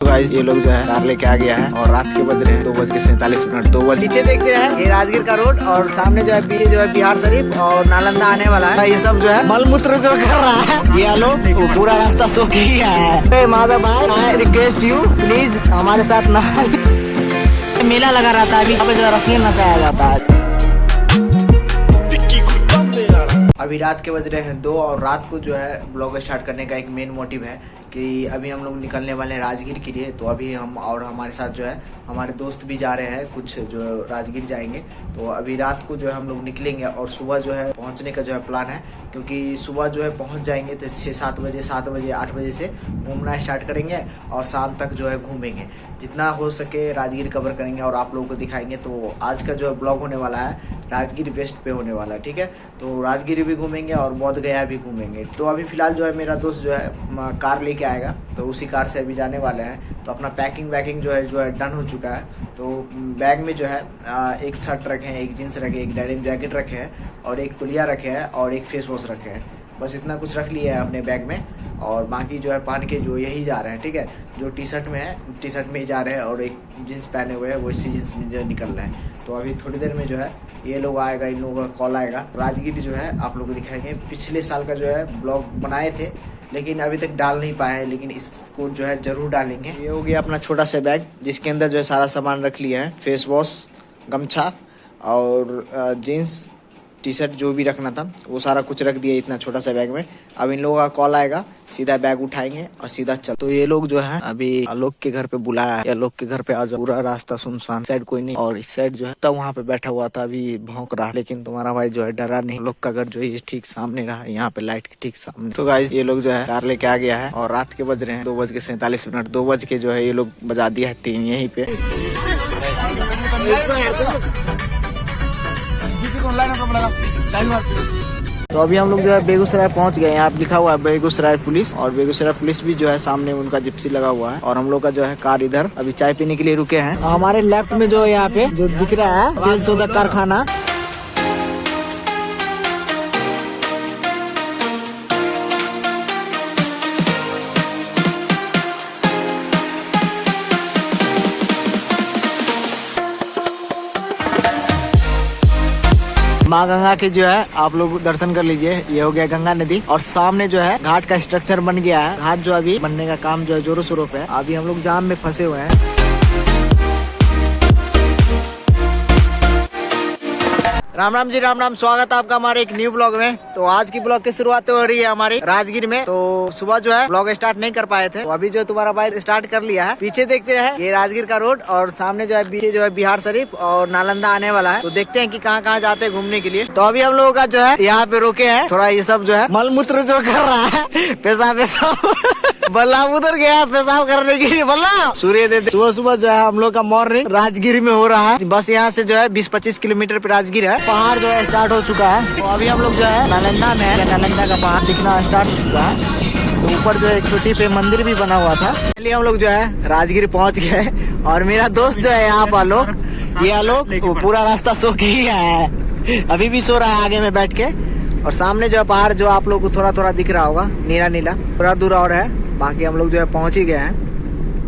तो गाइस ये लोग जो है कार लेके आ गया है और रात के बज रहे हैं 2:47 2 बज। पीछे देखते हैं ये राजगीर का रोड और सामने जो है पीछे जो है बिहार शरीफ और नालंदा आने वाला है। ये सब जो है मलमूत्र जो कर रहा है ये लोग पूरा रास्ता सो के ही आया है। माधव भाई आई रिक्वेस्ट यू प्लीज हमारे साथ ना मेला लगा रहता है अभी यहाँ पे जो रसियन नचाया जाता है। अभी रात के बज रहे हैं 2 और रात को जो है ब्लॉग स्टार्ट करने का एक मेन मोटिव है कि अभी हम लोग निकलने वाले हैं राजगीर के लिए। तो अभी हम और हमारे साथ जो है हमारे दोस्त भी जा रहे हैं कुछ जो राजगीर जाएंगे। तो अभी रात को जो है हम लोग निकलेंगे और सुबह जो है पहुंचने का जो है प्लान है, क्योंकि सुबह जो है पहुंच जाएंगे तो 6-7 बजे 7 बजे 8 बजे से घूमना स्टार्ट करेंगे और शाम तक जो है घूमेंगे, जितना हो सके राजगीर कवर करेंगे और आप लोगों को दिखाएंगे। तो आज का जो है ब्लॉग होने वाला है राजगीर वेस्ट पे होने वाला है, ठीक है। तो राजगीर भी घूमेंगे और बोध गया भी घूमेंगे। तो अभी फिलहाल जो है मेरा दोस्त जो है कार लेके आएगा तो उसी कार से अभी जाने वाले हैं। तो अपना पैकिंग वैकिंग जो है डन हो चुका है। तो बैग में जो है एक शर्ट रखे हैं, एक जीन्स रखे, एक डेनिम जैकेट रखे हैं और एक तुलिया रखे हैं और एक फेस वॉश रखे हैं। बस इतना कुछ रख लिया है अपने बैग में और बाकी जो है पहन के जो यही जा रहे हैं, ठीक है। जो टी शर्ट में है टी शर्ट में ही जा रहे हैं और एक जीन्स पहने हुए हैं वो इसी जीन्स में जो निकल रहे हैं। तो अभी थोड़ी देर में जो है ये लोग आएगा, इन लोगों का कॉल आएगा। राजगीर जो है आप लोगों को दिखाएंगे। पिछले साल का जो है ब्लॉग बनाए थे लेकिन अभी तक डाल नहीं पाए हैं, लेकिन इसको जो है जरूर डालेंगे। ये हो गया अपना छोटा सा बैग जिसके अंदर जो है सारा सामान रख लिया है, फेस वॉश, गमछा और जीन्स टी शर्ट जो भी रखना था वो सारा कुछ रख दिया इतना छोटा सा बैग में। अब इन लोगों का कॉल आएगा, सीधा बैग उठाएंगे और सीधा चल। तो ये लोग जो है अभी आलोक के घर पे बुलाया है, आलोक के घर पे आज पूरा रास्ता सुनसान, साइड कोई नहीं और इस साइड जो है तब वहाँ पे बैठा हुआ था अभी भौंक रहा, लेकिन तुम्हारा भाई जो है डरा नहीं। लोग का घर जो है ठीक सामने रहा, यहाँ पे लाइट के ठीक सामने। तो गाइस ये लोग जो है कार लेके आ गया है और रात के बज रहे हैं 2:47 2 बज के जो है ये लोग बजा दिया है 3 यहीं पे। तो अभी हम लोग जो है बेगूसराय पहुंच गए। यहाँ लिखा हुआ है बेगूसराय पुलिस और बेगूसराय पुलिस भी जो है सामने उनका जिप्सी लगा हुआ है और हम लोग का जो है कार इधर अभी चाय पीने के लिए रुके हैं। हमारे लेफ्ट में जो यहाँ पे जो दिख रहा है तेल सोदा कारखाना, माँ गंगा के जो है आप लोग दर्शन कर लीजिए। ये हो गया गंगा नदी और सामने जो है घाट का स्ट्रक्चर बन गया है। घाट जो अभी बनने का काम जो है जोरों शोरों पे है। अभी हम लोग जाम में फंसे हुए हैं। राम राम जी, राम राम। स्वागत है आपका हमारे एक न्यू ब्लॉग में। तो आज की ब्लॉग की शुरुआत हो रही है हमारी राजगीर में। तो सुबह जो है ब्लॉग स्टार्ट नहीं कर पाए थे, तो अभी जो तुम्हारा भाई स्टार्ट कर लिया है। पीछे देखते हैं ये राजगीर का रोड और सामने जो है बिहार शरीफ और नालंदा आने वाला है। तो देखते हैं कि कहाँ कहाँ जाते हैं घूमने के लिए। तो अभी हम लोगों का जो है यहाँ पे रोके हैं, थोड़ा ये सब जो है मलमूत्र जो कर रहा है, पेशाब बल्ला उधर गया पेशाब करने के लिए। बल्ला सूर्य दे सुबह सुबह जो है हम लोग का मॉर्निंग राजगीर में हो रहा है। बस यहाँ से जो है 20-25 किलोमीटर पे राजगीर है। पहाड़ जो है स्टार्ट हो चुका है। तो अभी हम लोग जो है नालंदा में है। नालंदा का पहाड़ दिखना स्टार्ट हो चुका है। तो ऊपर जो है छोटी पे मंदिर भी बना हुआ था। इसलिए हम लोग जो है राजगीर पहुँच गए और मेरा दोस्त जो है यहाँ पर आलोक, ये आलोक वो पूरा रास्ता सो के ही आया है, अभी भी सो रहा है आगे में बैठ के। और सामने जो है पहाड़ जो आप लोग को थोड़ा थोड़ा दिख रहा होगा, नीला नीला, थोड़ा दूर और है। बाकी हम लोग जो है पहुंच ही गए हैं,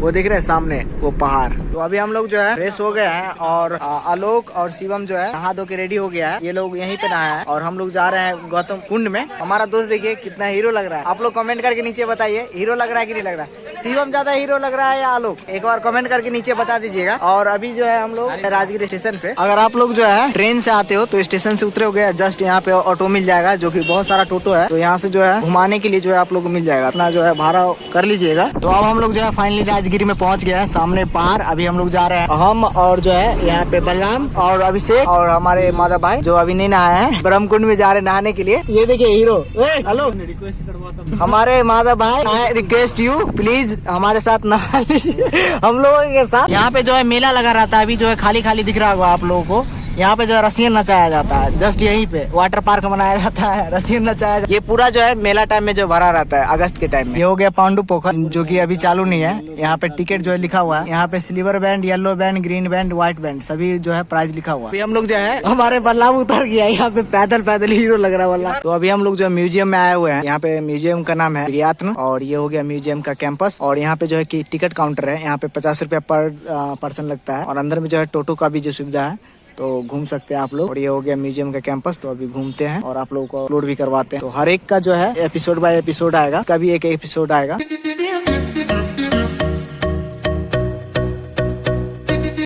वो दिख रहे हैं सामने वो पहाड़। तो अभी हम लोग जो है फ्रेश हो गए हैं और आलोक और शिवम जो है नहा धो के रेडी हो गया है। ये लोग यहीं पे नहाया है और हम लोग जा रहे हैं गौतम कुंड में। हमारा दोस्त देखिए कितना हीरो लग रहा है। आप लोग कमेंट करके नीचे बताइए हीरो लग रहा है कि नहीं लग रहा है। शिवम ज्यादा हीरो लग रहा है या आलोक, एक बार कमेंट करके नीचे बता दीजिएगा। और अभी जो है हम लोग राजगीर स्टेशन पे, अगर आप लोग जो है ट्रेन से आते हो तो स्टेशन से उतरे हो गए जस्ट यहाँ पे ऑटो मिल जाएगा, जो की बहुत सारा टोटो है। तो यहाँ से जो है घुमाने के लिए जो है आप लोग को मिल जाएगा, अपना जो है भाड़ा कर लीजिएगा। तो अब हम लोग जो है फाइनली राजगीर में पहुँच गए हैं। सामने पहाड़ अभी हम लोग जा रहे हैं, हम और जो है यहाँ पे बलराम और अभिषेक और हमारे माधव भाई जो अभी नहीं नहाए हैं, ब्रह्मकुंड में जा रहे हैं नहाने के लिए। ये देखिए हीरो, हेलो रिक्वेस्ट करवाता हमारे माधव भाई, आई रिक्वेस्ट यू प्लीज हमारे साथ नहा लीजिए हम लोगों के साथ। यहाँ पे जो है मेला लगा रहता है, अभी जो है खाली खाली दिख रहा होगा आप लोगों को, यहाँ पे जो है रसियन नचाया जाता है, जस्ट यहीं पे वाटर पार्क बनाया जाता है, रसियन नचाया जाता है। ये पूरा जो है मेला टाइम में जो भरा रहता है अगस्त के टाइम में। ये हो गया पांडु पोखर जो कि अभी चालू नहीं है। यहाँ पे टिकट जो है लिखा हुआ है, यहाँ पे silver band, yellow band, green band, white band सभी जो है प्राइस लिखा हुआ है। अभी हम लोग जो है हमारे बल्लाव उतर गया, यहाँ पे पैदल पैदल हीरो लग रहा है वाला। तो अभी हम लोग जो म्यूजियम में आए हुए हैं। यहाँ पे म्यूजियम का नाम है प्रियात्न और ये हो गया म्यूजियम का कैंपस। और यहाँ पे जो है कि टिकट काउंटर है, यहाँ पे 50 रुपया पर पर्सन लगता है और अंदर में जो है टोटो का भी जो सुविधा है, तो घूम सकते हैं आप लोग। और ये हो गया म्यूजियम का कैंपस। तो अभी घूमते हैं और आप लोगों को अपलोड भी करवाते हैं। तो हर एक का जो है एपिसोड बाय एपिसोड आएगा, कभी एक एपिसोड आएगा।